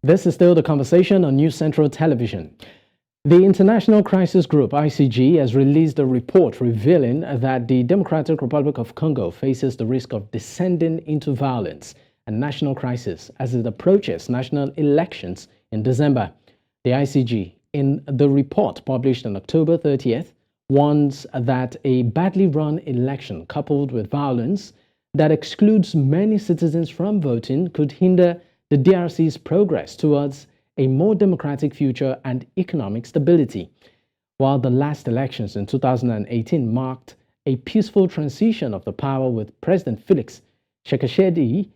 This is still the conversation on News Central Television. The International Crisis Group, ICG, has released a report revealing that the Democratic Republic of Congo faces the risk of descending into violence and national crisis as it approaches national elections in December. The ICG, in the report published on October 30th, warns that a badly run election coupled with violence that excludes many citizens from voting could hinder the DRC's progress towards a more democratic future and economic stability. While the last elections in 2018 marked a peaceful transition of the power with President Felix Tshisekedi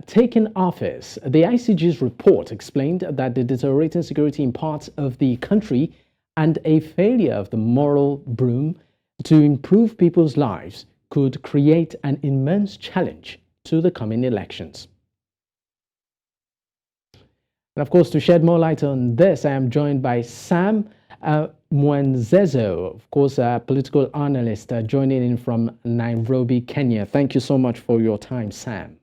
taking office, the ICG's report explained that the deteriorating security in parts of the country and a failure of the moral broom to improve people's lives could create an immense challenge to the coming elections. And of course, to shed more light on this, I am joined by Sam Mwezezo, of course, a political analyst, joining in from Nairobi, Kenya. Thank you so much for your time, Sam.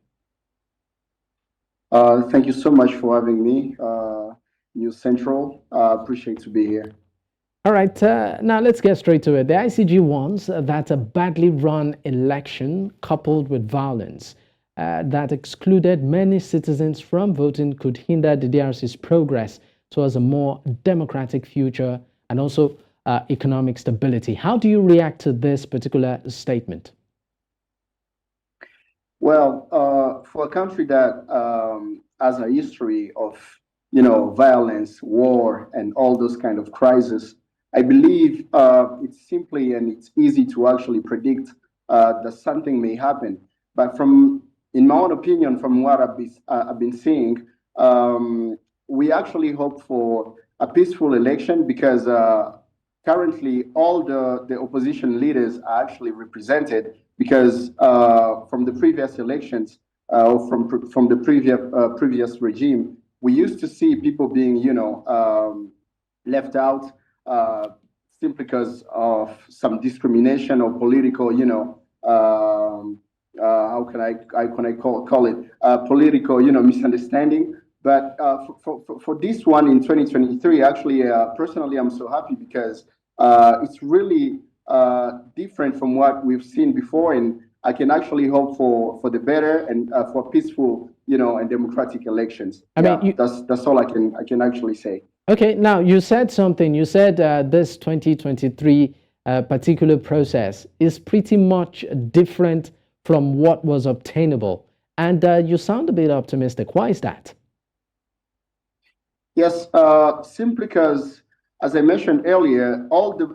Thank you so much for having me, News Central. Appreciate to be here. All right, now let's get straight to it. The ICG warns that a badly run election coupled with violence that excluded many citizens from voting could hinder the DRC's progress towards a more democratic future and also economic stability. How do you react to this particular statement? Well, for a country that has a history of, violence, war, and all those kind of crises, I believe it's simply and it's easy to actually predict that something may happen. But in my own opinion, from what I've been seeing, we actually hope for a peaceful election because currently all the opposition leaders are actually represented because from the previous elections, from the previous regime, we used to see people being, left out simply because of some discrimination or political, how can I call it political, misunderstanding. But for this one in 2023, actually, personally, I'm so happy because it's really different from what we've seen before, and I can actually hope for the better and for peaceful, and democratic elections. That's all I can actually say. Okay, now you said something. You said this 2023 particular process is pretty much different from what was obtainable. And you sound a bit optimistic. Why is that? Yes, simply because, as I mentioned earlier, all the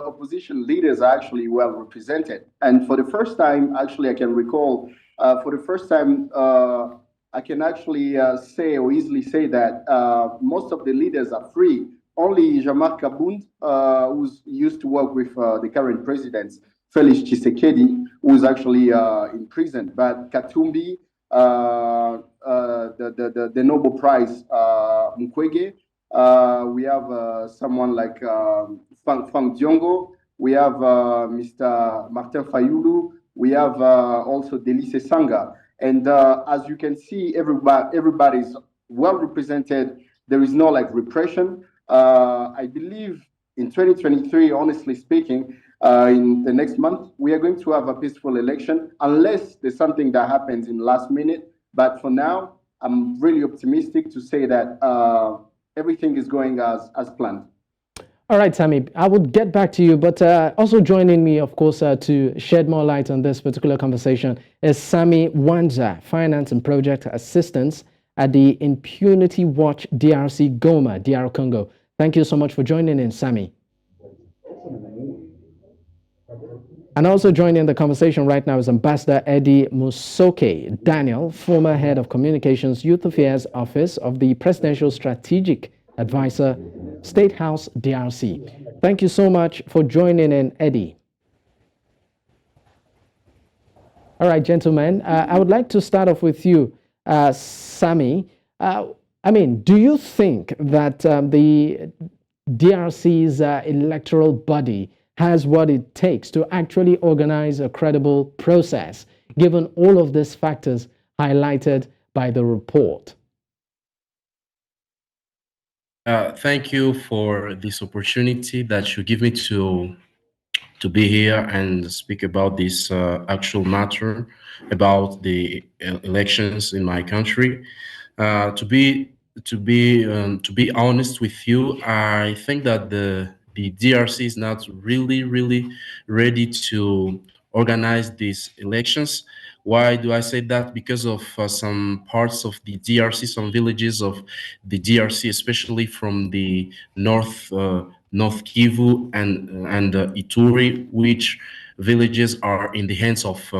opposition leaders are actually well represented. And for the first time, actually, I can recall, for the first time, I can actually say or easily say that most of the leaders are free. Only Jean-Marc Kabund, who's used to work with the current president, Felix Tshisekedi, who is actually in prison. But Katumbi, the Nobel Prize, Mukwege, we have someone like Frank Diongo, we have Mr. Martin Fayulu, we have also Delice Sanga. And as you can see, everybody's well represented. There is no repression. I believe in 2023, honestly speaking, in the next month, we are going to have a peaceful election, unless there's something that happens in the last minute. But for now, I'm really optimistic to say that everything is going as planned. All right, Sammy, I would get back to you, but also joining me, of course, to shed more light on this particular conversation is Sammy Wanza, Finance and Project Assistant at the Impunity Watch DRC Goma, DR Congo. Thank you so much for joining in, Sammy. And also joining the conversation right now is Ambassador Eddie Musoke Daniel, former head of Communications Youth Affairs Office of the Presidential Strategic Advisor, State House, DRC. Thank you so much for joining in, Eddie. All right, gentlemen, I would like to start off with you, Sammy. Do you think that the DRC's electoral body has what it takes to actually organize a credible process, given all of these factors highlighted by the report? Thank you for this opportunity that you give me to be here and speak about this actual matter about the elections in my country. Uh, to be to be honest with you, I think that the DRC is not really ready to organize these elections. Why do I say that? Because of some parts of the DRC, some villages of the DRC, especially from the North Kivu and Ituri, which villages are in the hands of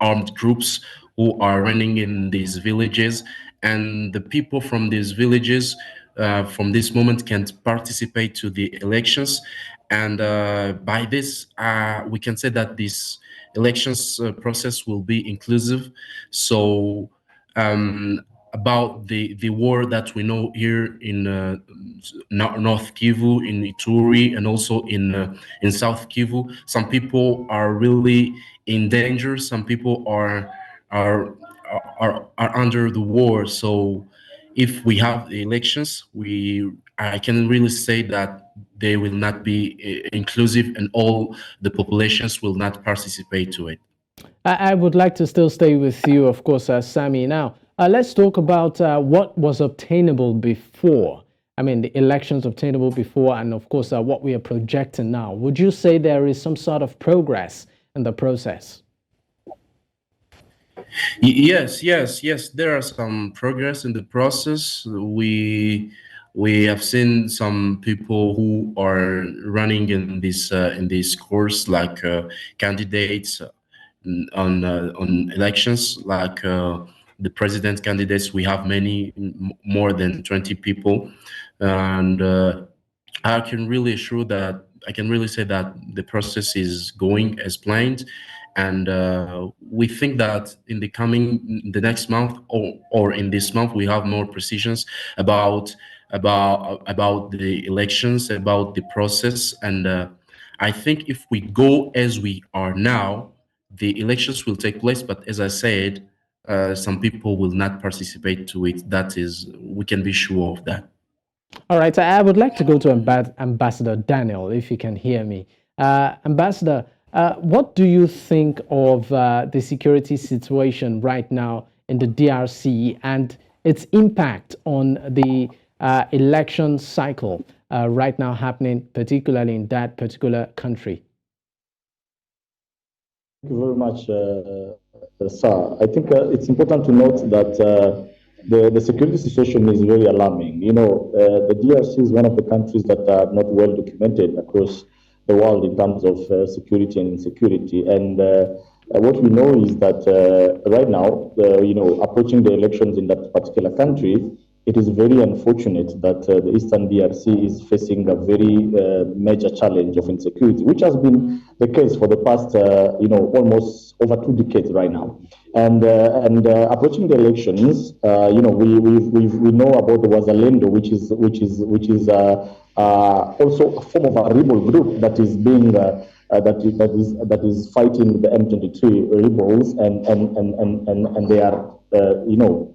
armed groups who are running in these villages, and the people from these villages from this moment can participate to the elections. And by this we can say that this elections process will be inclusive. So um, about the war that we know here in North Kivu, in Ituri, and also in South Kivu. Some people are really in danger. Some people are are under the war. So if we have the elections, we I can really say that they will not be inclusive, and all the populations will not participate to it. I would like to still stay with you, of course, Sammy. Now, let's talk about what was obtainable before. I mean, the elections obtainable before, and of course, what we are projecting now. Would you say there is some sort of progress in the process? Yes. There are some progress in the process. We have seen some people who are running in this course, like candidates on elections, like the president candidates. We have many, more than 20 people, and I can really assure that I can really say that the process is going as planned, and we think that in the next month, or in this month, we have more precisions about the elections, about the process, and I think if we go as we are now, the elections will take place. But as I said, some people will not participate to it. That is, we can be sure of that. All right, I would like to go to Ambassador Daniel, if you can hear me. Ambassador, what do you think of the security situation right now in the DRC and its impact on the election cycle right now happening, particularly in that particular country? Thank you very much, sir. I think it's important to note that the security situation is very alarming. You know, the DRC is one of the countries that are not well documented across the world in terms of security and insecurity. And what we know is that right now, approaching the elections in that particular country, it is very unfortunate that the Eastern DRC is facing a very major challenge of insecurity, which has been the case for the past, almost over 2 decades right now. And approaching the elections, we know about the Wazalendo, which is also a form of a rebel group that is being that is fighting the M23 rebels, and they are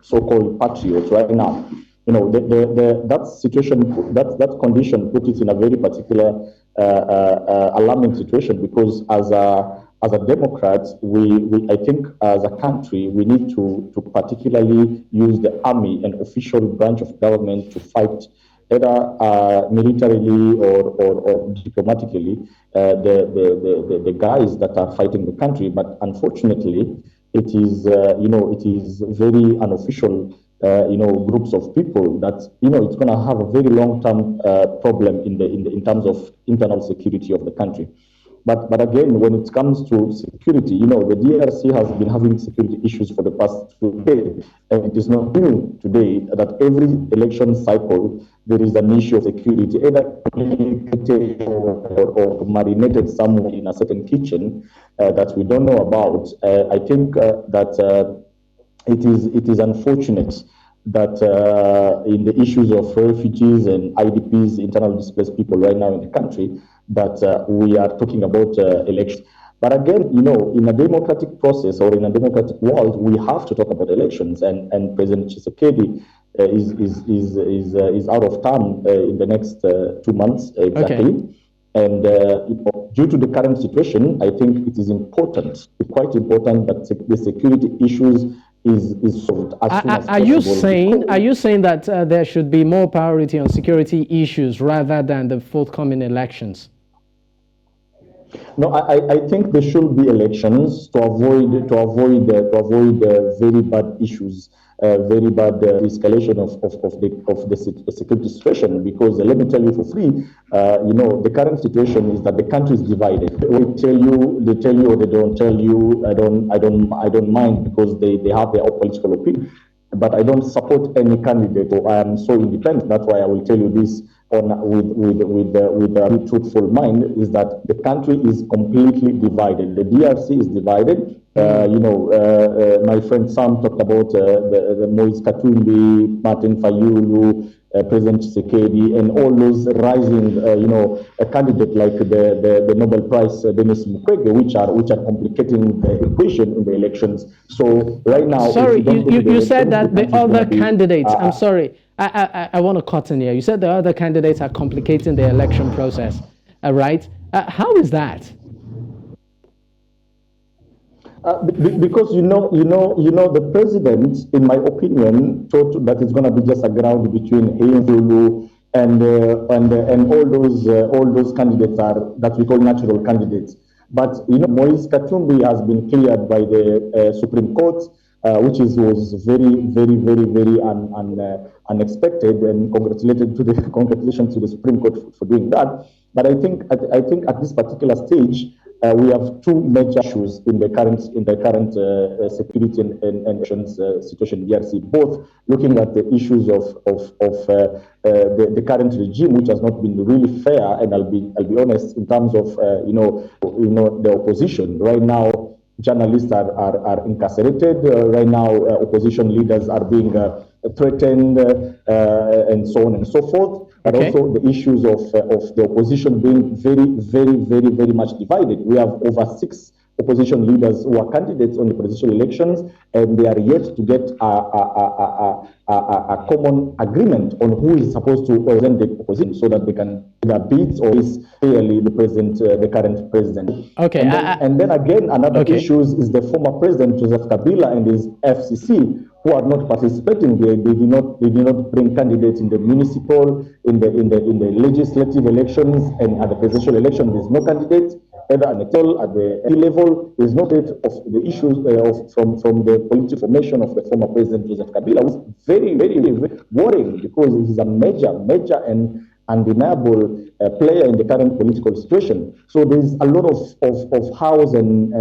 so-called patriots right now. You know, that situation, that condition put it in a very particular alarming situation, because as a Democrat, I think as a country, we need to particularly use the army and official branch of government to fight either militarily or diplomatically the guys that are fighting the country. But unfortunately, it is it is very unofficial groups of people that it's going to have a very long-term problem in terms of internal security of the country. But again, when it comes to security, the DRC has been having security issues for the past 2 decades, and it is not new today that every election cycle there is an issue of security, either or marinated somewhere in a certain kitchen that we don't know about. I think that it is unfortunate that in the issues of refugees and IDPs, internal displaced people right now in the country, that we are talking about elections. But again, in a democratic process or in a democratic world, we have to talk about elections. And President Tshisekedi is out of town in the next 2 months exactly. Okay. And due to the current situation, I think it is important, quite important, that the security issues is solved as soon as possible. Are you saying that there should be more priority on security issues rather than the forthcoming elections? No, I think there should be elections to avoid very bad issues, very bad escalation of the security situation. Because let me tell you for free, the current situation is that the country is divided. They tell you or they don't tell you. I don't mind, because they have their own political opinion. But I don't support any candidate, or I am so independent. That's why I will tell you this with a truthful mind, is that the country is completely divided. The DRC is divided. My friend Sam talked about the Moise Katumbi, Martin Fayulu, President Tshisekedi, and all those rising, a candidate like the Nobel Prize Denis Mukwege, which are complicating the equation in the elections. So right now, sorry, you said that the other candidates. I'm sorry, I want to cut in here. You said the other candidates are complicating the election process, right? How is that? Because the president, in my opinion, thought that it's going to be just a ground between him and all those candidates that we call natural candidates. But Moise Katumbi has been cleared by the Supreme Court, which was very, very, very, very unexpected, and congratulations to the Supreme Court for doing that. But I think at this particular stage, we have two major issues in the current security and elections situation in DRC. Both looking at the issues of the current regime, which has not been really fair, and I'll be honest, in terms of the opposition right now. Journalists are incarcerated. Right now, opposition leaders are being threatened, and so on and so forth. But also the issues of the opposition being very, very, very, very much divided. We have over 6 opposition leaders who are candidates on the presidential elections, and they are yet to get a common agreement on who is supposed to represent the opposition, so that they can either beat or is clearly the current president. Okay. And then again, another issue is the former president Joseph Kabila and his FCC, who are not participating. They did not bring candidates in the municipal, in the legislative elections, and at the presidential election there's no candidates. Either at the level, there's no date of the issues from the political formation of the former president Joseph Kabila, was very, very, very worrying, because he's a major and undeniable player in the current political situation. So there's a lot of hows and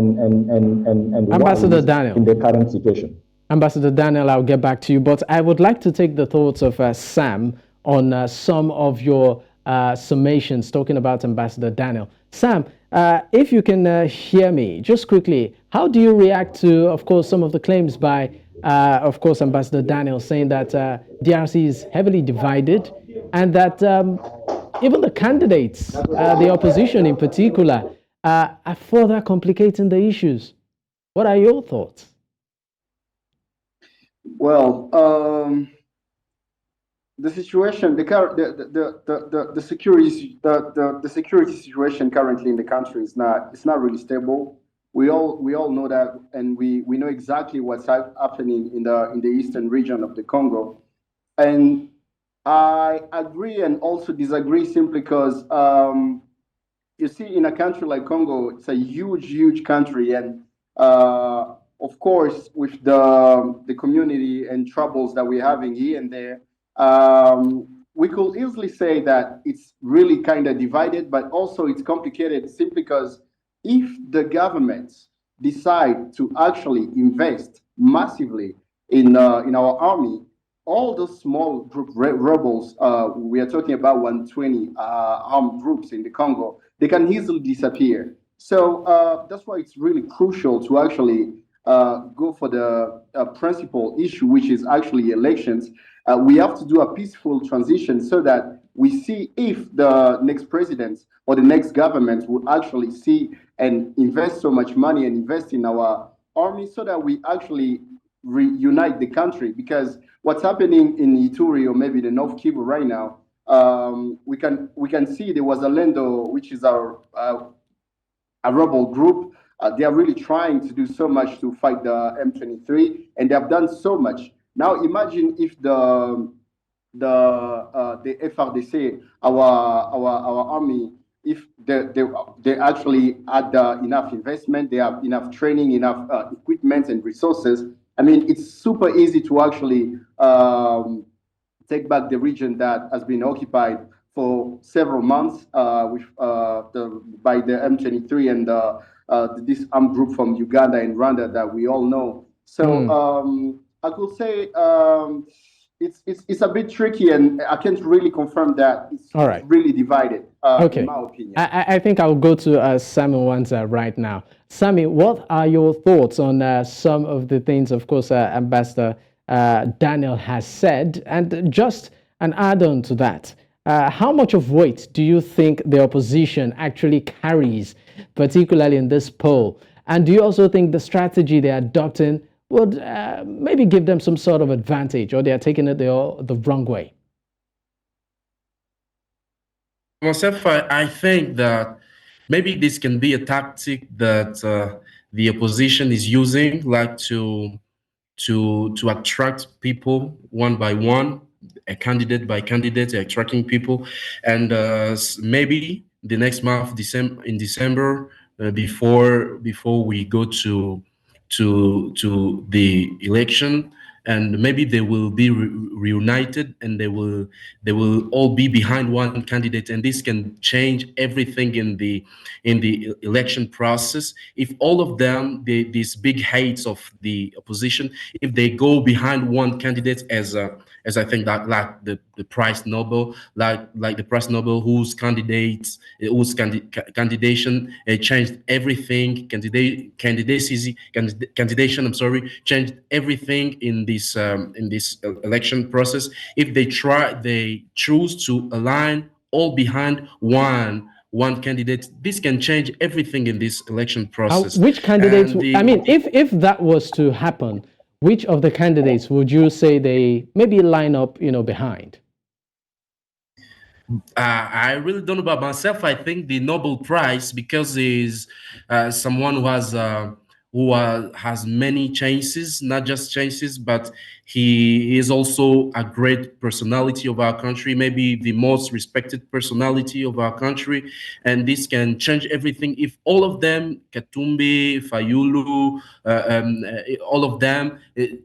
Ambassador Daniel, in the current situation. Ambassador Daniel, I'll get back to you, but I would like to take the thoughts of Sam on some of your summations talking about Ambassador Daniel. Sam, if you can hear me, just quickly, how do you react to, of course, some of the claims by, of course, Ambassador Daniel, saying that DRC is heavily divided, and that even the candidates, the opposition in particular, are further complicating the issues? What are your thoughts? Well, the situation, the security situation currently in the country is not really stable. We all know that, and we know exactly what's happening in the eastern region of the Congo. And I agree and also disagree, simply because you see, in a country like Congo, it's a huge country, and of course, with the community and troubles that we're having here and there, we could easily say that it's really kind of divided, but also it's complicated, simply because if the governments decide to actually invest massively in our army, all those small group rebels, we are talking about 120 armed groups in the Congo, they can easily disappear. So that's why it's really crucial to actually go for the principal issue, which is actually elections. We have to do a peaceful transition, so that we see if the next president or the next government will actually see and invest so much money and invest in our army, so that we actually reunite the country, because what's happening in Ituri or maybe the North Kivu right now, we can see there was a Lendo, which is a rebel group. They are really trying to do so much to fight the M23, and they have done so much. Now imagine if the FRDC, our army, if they actually had enough investment, they have enough training, enough equipment and resources. I mean, it's super easy to actually take back the region that has been occupied for several months by the M23 and this armed group from Uganda and Rwanda that we all know. So I could say it's a bit tricky, and I can't really confirm that it's really divided, in my opinion. I think I'll go to Sammy Wanza right now. Sammy, what are your thoughts on some of the things, of course, Ambassador Daniel has said? And just an add-on to that, how much of weight do you think the opposition actually carries, particularly in this poll? And do you also think the strategy they're adopting would maybe give them some sort of advantage, or they are taking it the wrong way? Myself, I think that maybe this can be a tactic that the opposition is using, like to attract people one by one, a candidate by candidate, attracting people, and maybe the next month, December, before we go to the election, and maybe they will be reunited, and they will all be behind one candidate, and this can change everything in the election process. If all of them, these big hates of the opposition, if they go behind one candidate, as I think that, like the Prize Nobel, like the Prize Nobel, whose candidation changed everything, candidation, I'm sorry, changed everything in this election process. If they choose to align all behind one candidate, this can change everything in this election process. Which candidates? I mean, if that was to happen, which of the candidates would you say they maybe line up, behind? I really don't know about myself. I think the Nobel Prize, because he's someone who has many chances, not just chances, but he is also a great personality of our country, maybe the most respected personality of our country, and this can change everything if all of them, Katumbi, Fayulu, all of them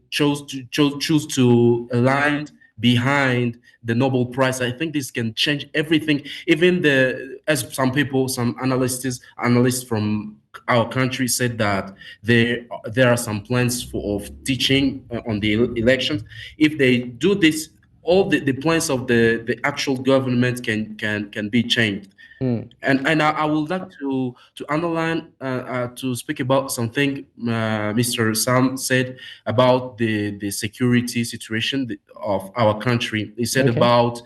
choose to align behind the Nobel Prize. I think this can change everything. Even as some analysts from our country said that there are some plans of teaching on the elections. If they do this, all the plans of the actual government can be changed. And I would like to underline to speak about something Mr. Sam said about the security situation of our country. He said about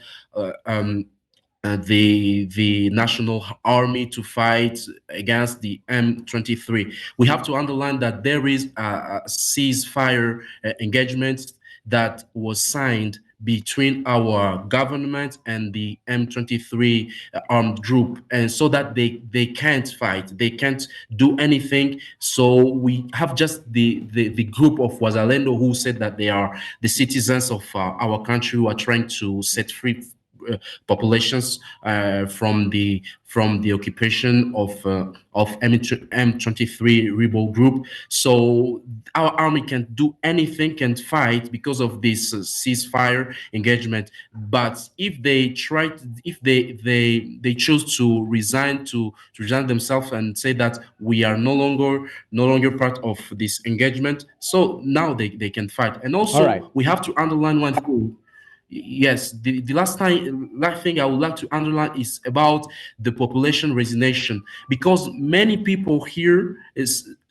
the national army to fight against the M23. We have to underline that there is a ceasefire engagement that was signed between our government and the M23 armed group, and so that they can't fight, they can't do anything. So we have just the group of Wazalendo who said that they are the citizens of our country who are trying to set free populations from the occupation of M23 rebel group. So our army can't do anything, can't fight because of this ceasefire engagement. But if they choose to resign themselves and say that we are no longer part of this engagement, so now they can fight. And also we have to underline one thing. Yes, the last thing I would like to underline is about the population resignation, because many people here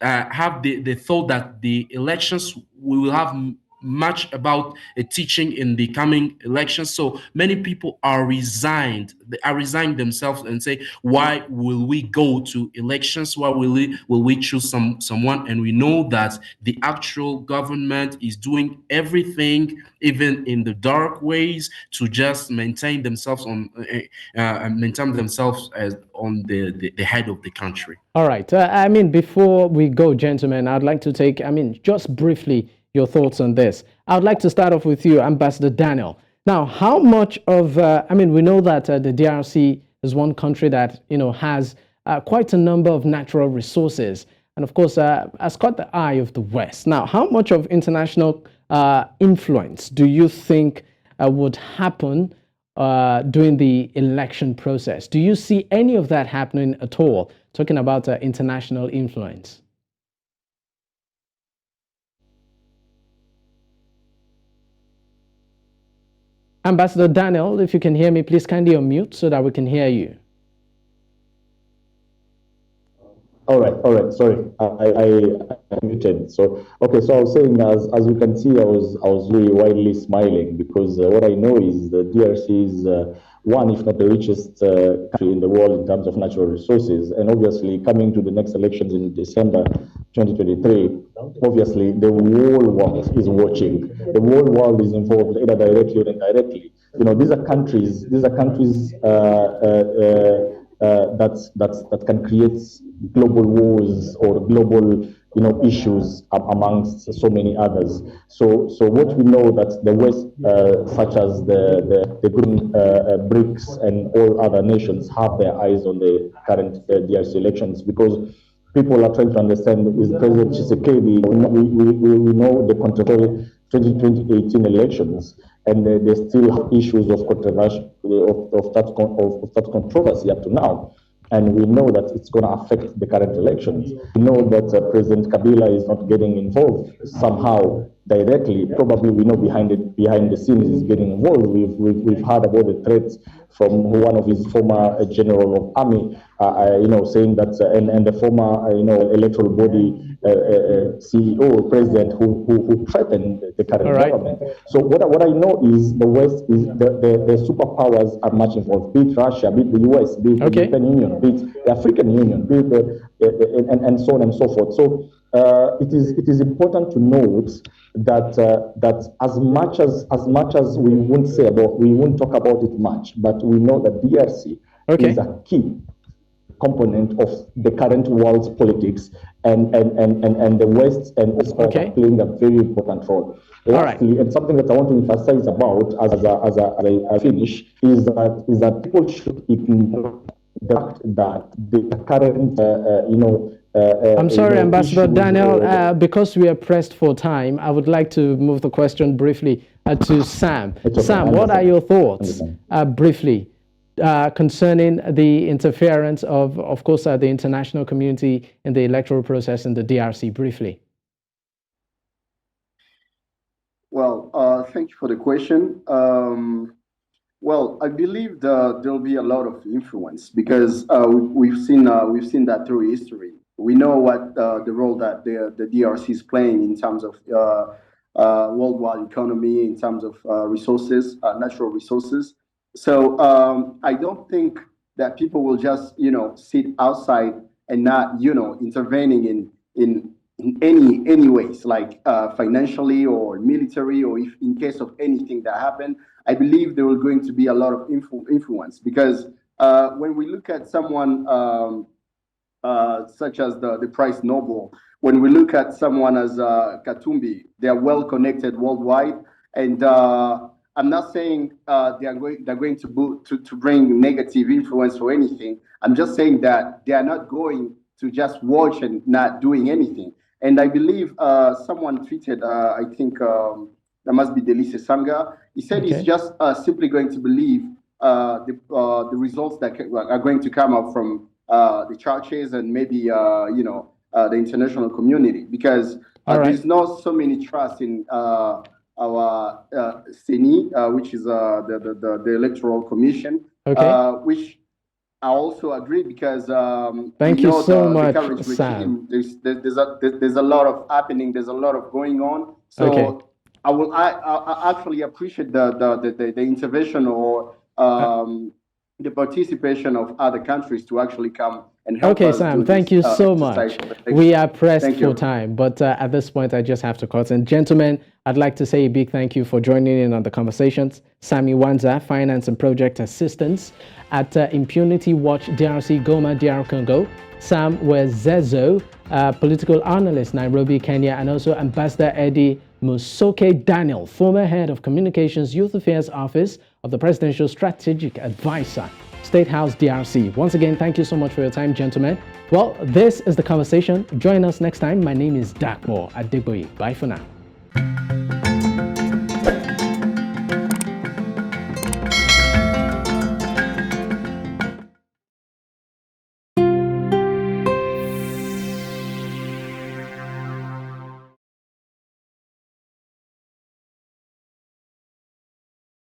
have the thought that the elections we will have much about teaching in the coming elections. So many people are resigned. They are resigning themselves and say, why will we go to elections? Why will we choose someone? And we know that the actual government is doing everything, even in the dark ways, to just maintain themselves as on the head of the country. All right. I mean, before we go, gentlemen, I'd like to take, I mean, just briefly, your thoughts on this. I would like to start off with you, Ambassador Daniel. Now, how much of, I mean, we know that the DRC is one country that, has quite a number of natural resources, and of course, has caught the eye of the West. Now, how much of international influence do you think would happen during the election process? Do you see any of that happening at all? Talking about international influence. Ambassador Daniel, if you can hear me, please kindly unmute so that we can hear you. All right. Sorry, I muted. So okay. So I was saying, as you can see, I was really widely smiling because what I know is the DRC is one, if not the richest country in the world in terms of natural resources, and obviously coming to the next elections in December 2023, obviously the whole world is watching. The whole world is involved, either directly or indirectly. These are countries. That can create global wars or global issues amongst so many others. So what we know that the West, such as the group BRICS and all other nations, have their eyes on the current DRC elections because people are trying to understand, is President Tshisekedi, we know the controversial 2018 elections, and there's still issues of controversy of that controversy up to now. And we know that it's going to affect the current elections. We know that President Kabila is not getting involved somehow directly. Probably we know behind the scenes is getting involved. We've heard about the threats from one of his former general of army, saying that, and the former electoral body CEO, president, who threatened the current government. So what I know is the West is the superpowers are much involved. Be it Russia, be it the US, be it the European Union, be it the African Union, be it and so on and so forth. So it is important to note that as much as we won't talk about it much, but we know that DRC is a key component of the current world's politics, and the West and are playing a very important role. Lastly, and something that I want to emphasize about as I finish is that people should ignore the fact that the current I'm sorry, Ambassador Daniel, because we are pressed for time, I would like to move the question briefly to Sam. Sam, what are your thoughts briefly concerning the interference of course, the international community in the electoral process in the DRC, briefly? Well, thank you for the question. Well, I believe there'll be a lot of influence because we've seen that through history. We know what the role that the DRC is playing in terms of worldwide economy, in terms of resources, natural resources. So I don't think that people will just sit outside and not intervening in any ways, like financially or military, or if in case of anything that happened. I believe there will going to be a lot of influence because when we look at someone such as the Price Noble, when we look at someone as Katumbi, they are well connected worldwide, and I'm not saying they're going to bring negative influence or anything. I'm just saying that they are not going to just watch and not doing anything. And I believe someone tweeted, I think that must be Delice Sanga. He said he's just simply going to believe the results that are going to come out from the churches and maybe the international community, because there's not so many trust in our CENI, which is the Electoral Commission, which I also agree because thank you so much, Sam. There's a lot of happening. There's a lot of going on. So I actually appreciate the intervention or the participation of other countries to actually come and help Okay, us Sam, do thank this, you so exercise much. of election. We are pressed Thank you. for time, but at this point, I just have to cut. And gentlemen, I'd like to say a big thank you for joining in on the conversations. Sami Wanza, Finance and Project Assistance at Impunity Watch DRC Goma, DR Congo. Sam Mwezezo, Political Analyst, Nairobi, Kenya, and also Ambassador Eddie Musoke Daniel, former Head of Communications Youth Affairs Office of the Presidential Strategic Advisor, State House DRC. Once again, thank you so much for your time, gentlemen. Well, this is The Conversation. Join us next time. My name is Dapo Adegboye. Bye for now.